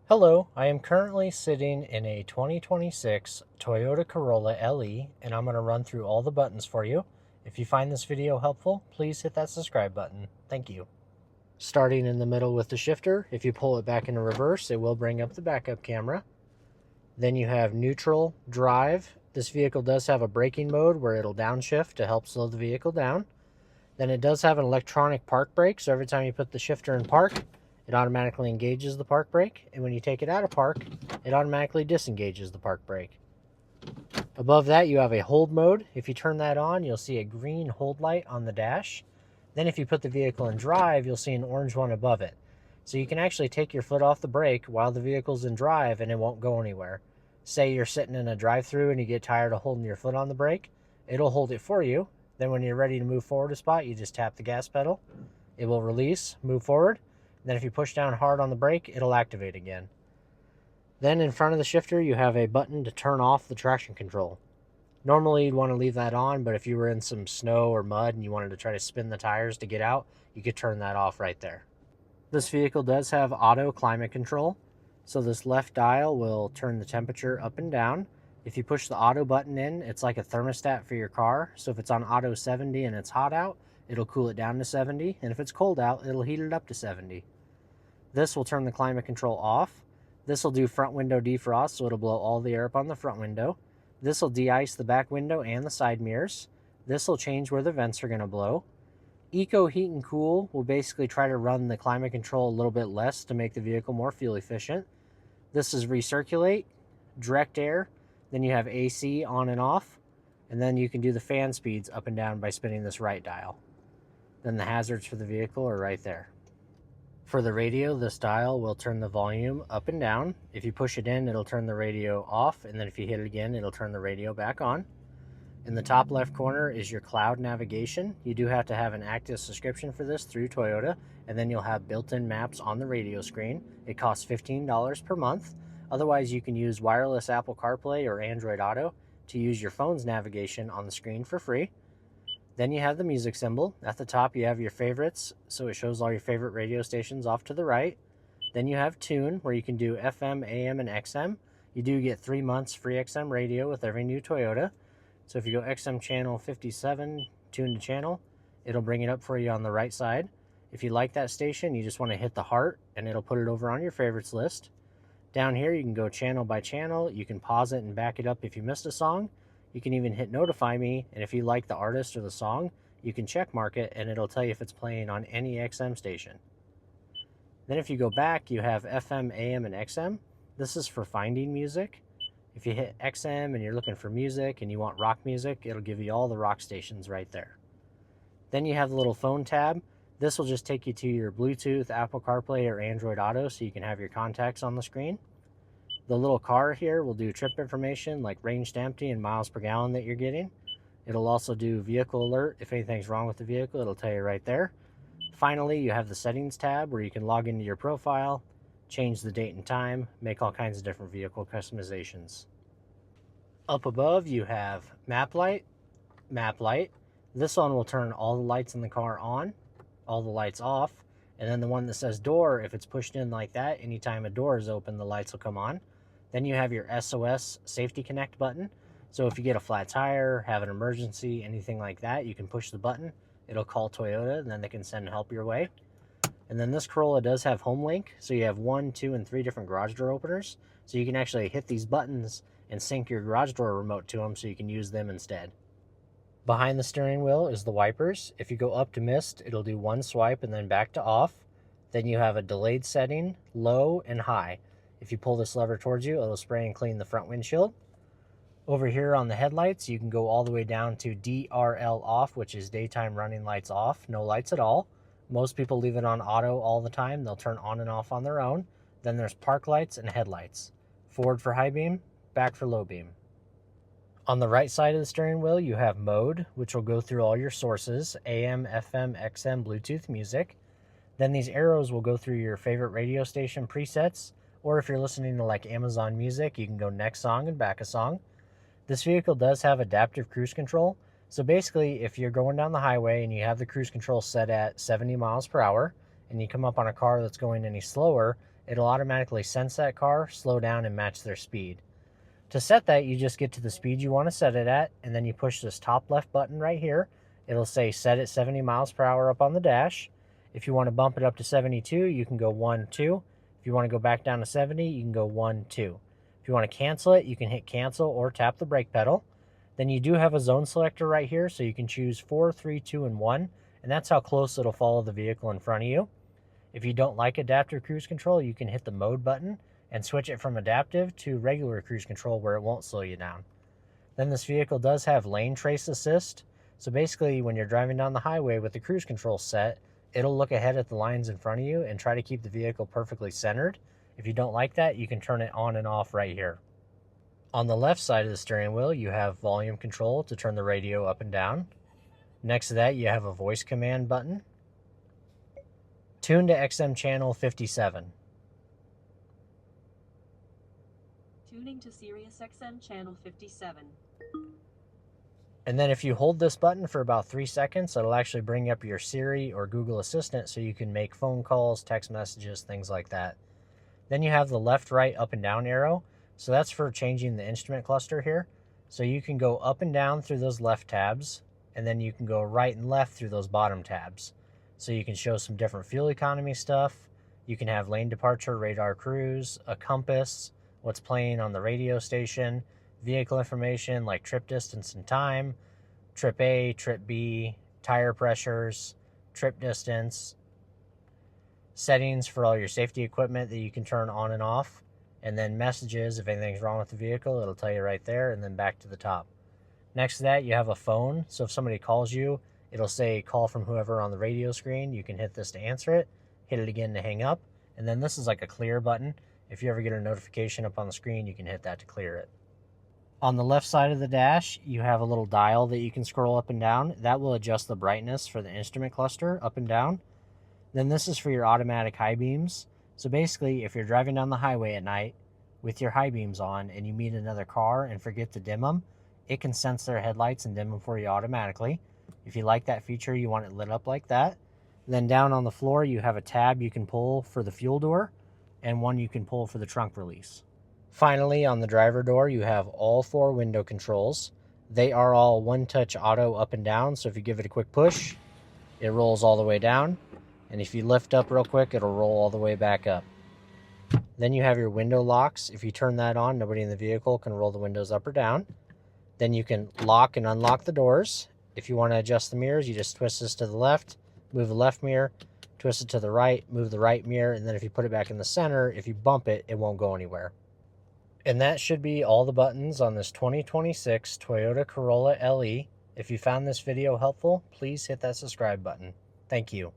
Hello, I am currently sitting in a 2026 Toyota Corolla LE, and I'm going to run through all the buttons for you. If you find this video helpful, please hit that subscribe button. Thank you. Starting in the middle with the shifter, if you pull it back into reverse, it will bring up the backup camera. Then you have neutral, drive. This vehicle does have a braking mode where it'll downshift to help slow the vehicle down. Then it does have an electronic park brake, so every time you put the shifter in park, it automatically engages the park brake, and when you take it out of park, it automatically disengages the park brake. Above that, you have a hold mode. If you turn that on, you'll see a green hold light on the dash. Then if you put the vehicle in drive, you'll see an orange one above it. So you can actually take your foot off the brake while the vehicle's in drive and it won't go anywhere. Say you're sitting in a drive-through and you get tired of holding your foot on the brake, it'll hold it for you. Then when you're ready to move forward a spot, you just tap the gas pedal. It will release, move forward. Then if you push down hard on the brake, it'll activate again. Then in front of the shifter, you have a button to turn off the traction control. Normally you'd want to leave that on, but if you were in some snow or mud and you wanted to try to spin the tires to get out, you could turn that off right there. This vehicle does have auto climate control. So this left dial will turn the temperature up and down. If you push the auto button in, it's like a thermostat for your car. So if it's on auto 70 and it's hot out, it'll cool it down to 70. And if it's cold out, it'll heat it up to 70. This will turn the climate control off. This will do front window defrost, so it'll blow all the air up on the front window. This will de-ice the back window and the side mirrors. This will change where the vents are going to blow. Eco Heat and Cool will basically try to run the climate control a little bit less to make the vehicle more fuel efficient. This is Recirculate, Direct Air, then you have AC on and off, and then you can do the fan speeds up and down by spinning this right dial. Then the hazards for the vehicle are right there. For the radio, this dial will turn the volume up and down. If you push it in, it'll turn the radio off, and then if you hit it again, it'll turn the radio back on. In the top left corner is your cloud navigation. You do have to have an active subscription for this through Toyota, and then you'll have built-in maps on the radio screen. It costs $15 per month. Otherwise, you can use wireless Apple CarPlay or Android Auto to use your phone's navigation on the screen for free. Then you have the music symbol. At the top, you have your favorites, so it shows all your favorite radio stations off to the right. Then you have Tune, where you can do FM, AM, and XM. You do get 3 months free XM radio with every new Toyota. So if you go XM channel 57, tune to channel, it'll bring it up for you on the right side. If you like that station, you just want to hit the heart, and it'll put it over on your favorites list. Down here, you can go channel by channel. You can pause it and back it up if you missed a song. You can even hit notify me, and if you like the artist or the song, you can check mark it, and it'll tell you if it's playing on any XM station. Then if you go back, you have FM, AM, and XM. This is for finding music. If you hit XM and you're looking for music and you want rock music, it'll give you all the rock stations right there. Then you have the little phone tab. This will just take you to your Bluetooth, Apple CarPlay, or Android Auto, so you can have your contacts on the screen. The little car here will do trip information like range to empty and miles per gallon that you're getting. It'll also do vehicle alert. If anything's wrong with the vehicle, it'll tell you right there. Finally, you have the settings tab where you can log into your profile, change the date and time, make all kinds of different vehicle customizations. Up above, you have map light. This one will turn all the lights in the car on, all the lights off, and then the one that says door, if it's pushed in like that, anytime a door is open, the lights will come on. Then you have your SOS Safety Connect button. So if you get a flat tire, have an emergency, anything like that, you can push the button. It'll call Toyota, and then they can send help your way. And then this Corolla does have Home Link, so you have 1, 2, and 3 different garage door openers. So you can actually hit these buttons and sync your garage door remote to them so you can use them instead. Behind the steering wheel is the wipers. If you go up to mist, it'll do 1 swipe and then back to off. Then you have a delayed setting, low and high. If you pull this lever towards you, it'll spray and clean the front windshield. Over here on the headlights, you can go all the way down to DRL off, which is daytime running lights off, no lights at all. Most people leave it on auto all the time. They'll turn on and off on their own. Then there's park lights and headlights. Forward for high beam, back for low beam. On the right side of the steering wheel, you have mode, which will go through all your sources, AM, FM, XM, Bluetooth, music. Then these arrows will go through your favorite radio station presets, or if you're listening to like Amazon Music, you can go next song and back a song. This vehicle does have adaptive cruise control. So basically, if you're going down the highway and you have the cruise control set at 70 miles per hour, and you come up on a car that's going any slower, It'll automatically sense that car, slow down, and match their speed. To set that, you just get to the speed you want to set it at, and then you push this top left button right here. It'll say set at 70 miles per hour up on the dash. If you want to bump it up to 72, you can go 1, 2. If you want to go back down to 70, you can go 1, 2. If you want to cancel it, you can hit cancel or tap the brake pedal. Then you do have a zone selector right here, so you can choose 4, 3, 2, and 1, and that's how close it'll follow the vehicle in front of you. If you don't like adaptive cruise control, you can hit the mode button and switch it from adaptive to regular cruise control where it won't slow you down. Then this vehicle does have lane trace assist, so basically when you're driving down the highway with the cruise control set, it'll look ahead at the lines in front of you and try to keep the vehicle perfectly centered. If you don't like that, you can turn it on and off right here. On the left side of the steering wheel, you have volume control to turn the radio up and down. Next to that, you have a voice command button. Tune to XM channel 57. Tuning to Sirius XM channel 57. And then if you hold this button for about 3 seconds, it'll actually bring up your Siri or Google Assistant so you can make phone calls, text messages, things like that. Then you have the left, right, up and down arrow. So that's for changing the instrument cluster here. So you can go up and down through those left tabs, and then you can go right and left through those bottom tabs. So you can show some different fuel economy stuff. You can have lane departure, radar cruise, a compass, what's playing on the radio station, vehicle information like trip distance and time, trip A, trip B, tire pressures, trip distance, settings for all your safety equipment that you can turn on and off, and then messages. If anything's wrong with the vehicle, it'll tell you right there, and then back to the top. Next to that, you have a phone. So if somebody calls you, it'll say call from whoever on the radio screen. You can hit this to answer it, hit it again to hang up, and then this is like a clear button. If you ever get a notification up on the screen, you can hit that to clear it. On the left side of the dash, you have a little dial that you can scroll up and down. That will adjust the brightness for the instrument cluster up and down. Then this is for your automatic high beams. So basically, if you're driving down the highway at night with your high beams on and you meet another car and forget to dim them, it can sense their headlights and dim them for you automatically. If you like that feature, you want it lit up like that. Then down on the floor, you have a tab you can pull for the fuel door and one you can pull for the trunk release. Finally, on the driver door, you have all 4 window controls. They are all one-touch auto up and down, so if you give it a quick push, it rolls all the way down. And if you lift up real quick, it'll roll all the way back up. Then you have your window locks. If you turn that on, nobody in the vehicle can roll the windows up or down. Then you can lock and unlock the doors. If you want to adjust the mirrors, you just twist this to the left, move the left mirror, twist it to the right, move the right mirror, and then if you put it back in the center, if you bump it, it won't go anywhere. And that should be all the buttons on this 2026 Toyota Corolla LE. If you found this video helpful, please hit that subscribe button. Thank you.